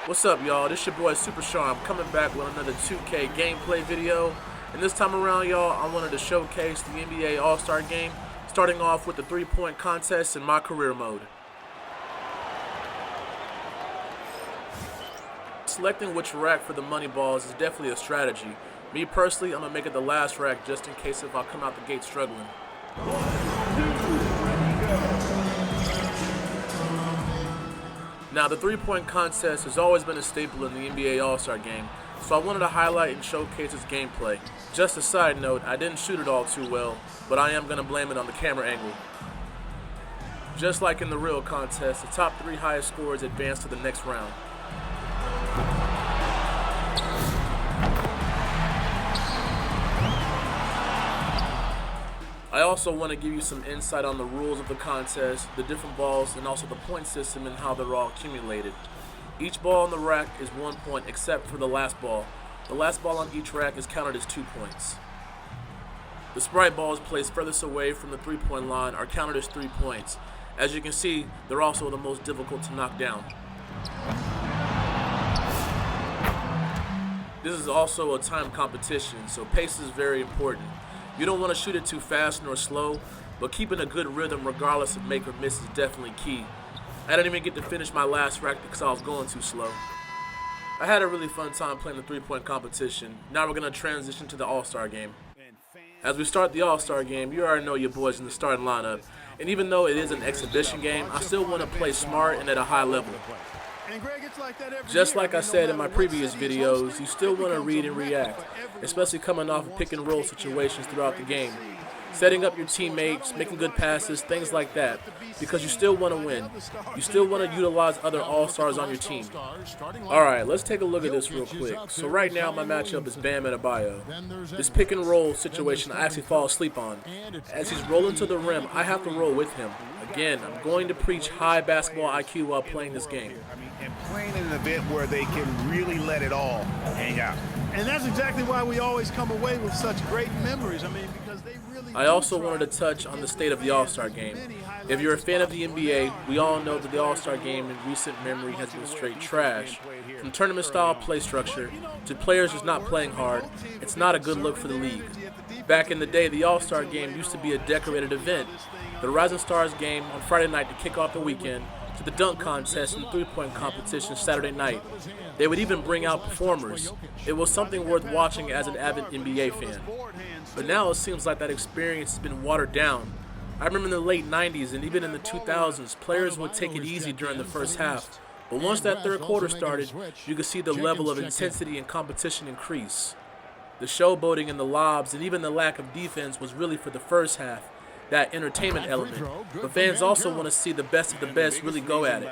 What's up, y'all? This your boy Super Sean. I'm coming back with another 2K gameplay video. And this time around, y'all, I wanted to showcase the NBA All-Star game, starting off with the three-point contest in my career mode. Selecting which rack for the money balls is definitely a strategy. Me personally, I'm going to make it the last rack just in case if I come out the gate struggling. Now, the three-point contest has always been a staple in the NBA All-Star game, so I wanted to highlight and showcase its gameplay. Just a side note, I didn't shoot it all too well, but I am going to blame it on the camera angle. Just like in the real contest, the top 3 highest scorers advance to the next round. I also want to give you some insight on the rules of the contest, the different balls, and also the point system and how they're all accumulated. Each ball on the rack is 1 point except for the last ball. The last ball on each rack is counted as 2 points. The Sprite balls placed furthest away from the 3-point line are counted as 3 points. As you can see, they're also the most difficult to knock down. This is also a time competition, so pace is very important. You don't want to shoot it too fast nor slow, but keeping a good rhythm regardless of make or miss is definitely key. I didn't even get to finish my last rack because I was going too slow. I had a really fun time playing the three-point competition. Now we're going to transition to the All-Star game. As we start the All-Star game, you already know your boys in the starting lineup. And even though it is an exhibition game, I still want to play smart and at a high level. Just like I said in my previous videos, you still want to read and react, especially coming off of pick and roll situations throughout the game. Setting up your teammates, making good passes, things like that, because you still want to win. You still want to utilize other All-Stars on your team. Alright, let's take a look at this real quick. So right now my matchup is Bam Adebayo. This pick and roll situation I actually fall asleep on. As he's rolling to the rim, I have to roll with him. Again, I'm going to preach high basketball IQ while playing this game. And playing in an event where they can really let it all hang out. And that's exactly why we always come away with such great memories. I mean, because they really. I also wanted to touch on the state of the All-Star game. If you're a fan of the NBA, we all know that the All-Star game in recent memory has been straight trash. From tournament-style play structure to players just not playing hard, it's not a good look for the league. Back in the day, the All-Star game used to be a decorated event. The Rising Stars game on Friday night to kick off the weekend, to the dunk contest and three-point competition Saturday night. They would even bring out performers. It was something worth watching as an avid NBA fan. But now it seems like that experience has been watered down. I remember in the late 90s and even in the 2000s, players would take it easy during the first half. But once that third quarter started, you could see the level of intensity and competition increase. The showboating in the lobs and even the lack of defense was really for the first half. That entertainment element, but fans also want to see the best of the best really go at it.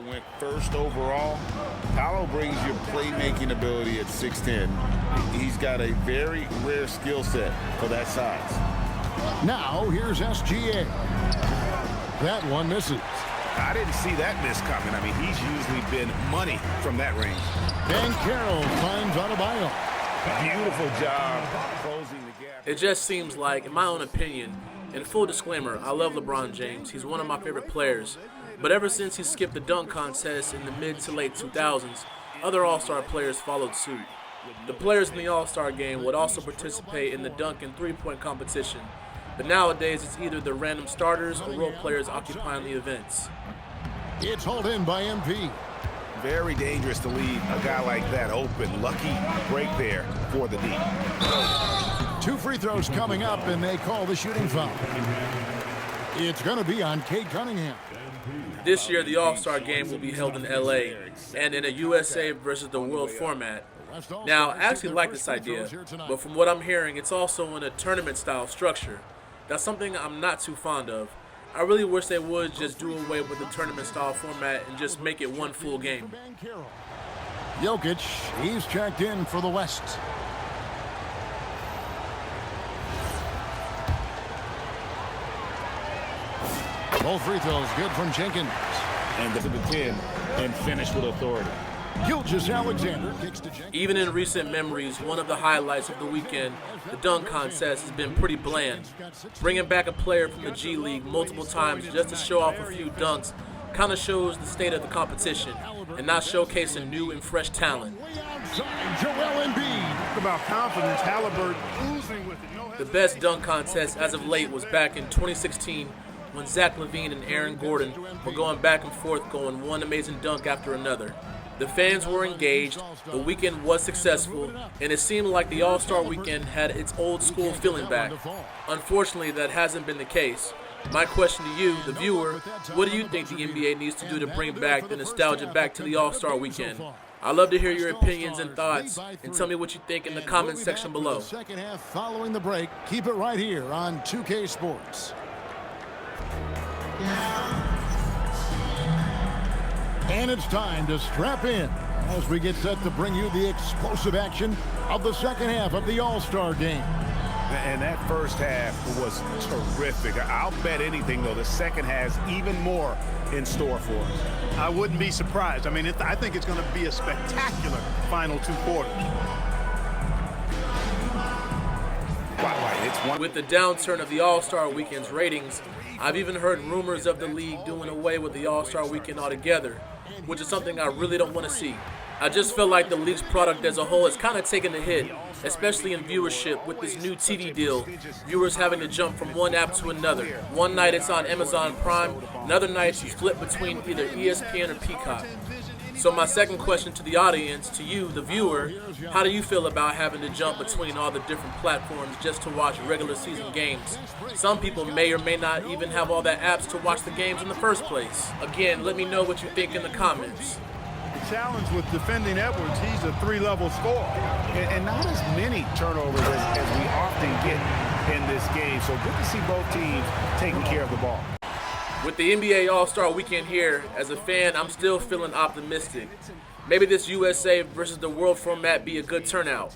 Went first overall. Paolo brings your playmaking ability at 6'10". He's got a very rare skill set for that size. Now here's SGA. That one misses. I didn't see that miss coming. I mean, he's usually been money from that range. And Carroll finds Adebayo. Beautiful job closing the gap. It just seems like, in my own opinion, and full disclaimer, I love LeBron James. He's one of my favorite players. But ever since he skipped the dunk contest in the mid to late 2000s, other All-Star players followed suit. The players in the All-Star game would also participate in the dunk and three-point competition. But nowadays, it's either the random starters or role players occupying the events. It's hauled in by MP. Very dangerous to leave a guy like that open. Lucky break there for the D. 2 free throws coming up, and they call the shooting foul. It's going to be on Cade Cunningham. This year, the All-Star game will be held in LA and in a USA versus the world format. Now, I actually like this idea, but from what I'm hearing, it's also in a tournament-style structure. That's something I'm not too fond of. I really wish they would just do away with the tournament-style format and just make it one full game. Jokic, he's checked in for the West. Both free throws good from Jenkins. And to the 10 and finish with authority. Gilgeous-Alexander kicks to Jenkins. Even in recent memories, one of the highlights of the weekend, the dunk contest, has been pretty bland. Bringing back a player from the G League multiple times just to show off a few dunks kind of shows the state of the competition and not showcasing new and fresh talent. Way outside, Joel Embiid. Talk about confidence. Halliburton oozing with it. No The best dunk contest as of late was back in 2016 when Zach LaVine and Aaron Gordon were going back and forth, going one amazing dunk after another. The fans were engaged, the weekend was successful, and it seemed like the All-Star weekend had its old school feeling back. Unfortunately, that hasn't been the case. My question to you, the viewer, what do you think the NBA needs to do to bring back the nostalgia back to the All-Star weekend? I'd love to hear your opinions and thoughts, and tell me what you think in the comment section below. Second half following the break. Keep it right here on 2K Sports. And it's time to strap in as we get set to bring you the explosive action of the second half of the All-Star game. And that first half was terrific. I'll bet anything, though, the second has even more in store for us. I wouldn't be surprised. I mean, I think it's going to be a spectacular final two quarters. With the downturn of the All-Star Weekend's ratings, I've even heard rumors of the league doing away with the All-Star Weekend altogether, which is something I really don't want to see. I just feel like the league's product as a whole has kind of taken a hit, especially in viewership with this new TV deal. Viewers having to jump from one app to another. One night it's on Amazon Prime, another night you flip between either ESPN or Peacock. So my second question to the audience, to you, the viewer, how do you feel about having to jump between all the different platforms just to watch regular season games? Some people may or may not even have all the apps to watch the games in the first place. Again, let me know what you think in the comments. The challenge with defending Edwards, he's a three-level scorer. And not as many turnovers as we often get in this game. So good to see both teams taking care of the ball. With the NBA All-Star Weekend here, as a fan, I'm still feeling optimistic. Maybe this USA versus the world format be a good turnout.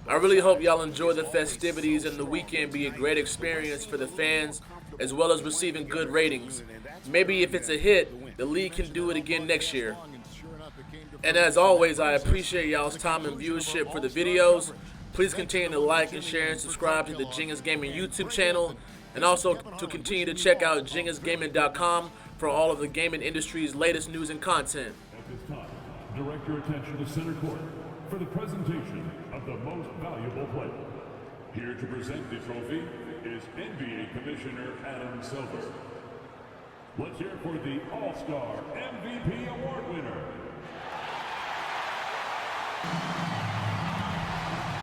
I really hope y'all enjoy the festivities and the weekend be a great experience for the fans, as well as receiving good ratings. Maybe if it's a hit, the league can do it again next year. And as always, I appreciate y'all's time and viewership for the videos. Please continue to like and share and subscribe to the Genius Gaming YouTube channel, and also to continue to check out geniusgaming.com for all of the gaming industry's latest news and content. At this time, direct your attention to center court for the presentation of the most valuable player. Here to present the trophy is NBA Commissioner Adam Silver. Let's hear for the All-Star MVP Award winner.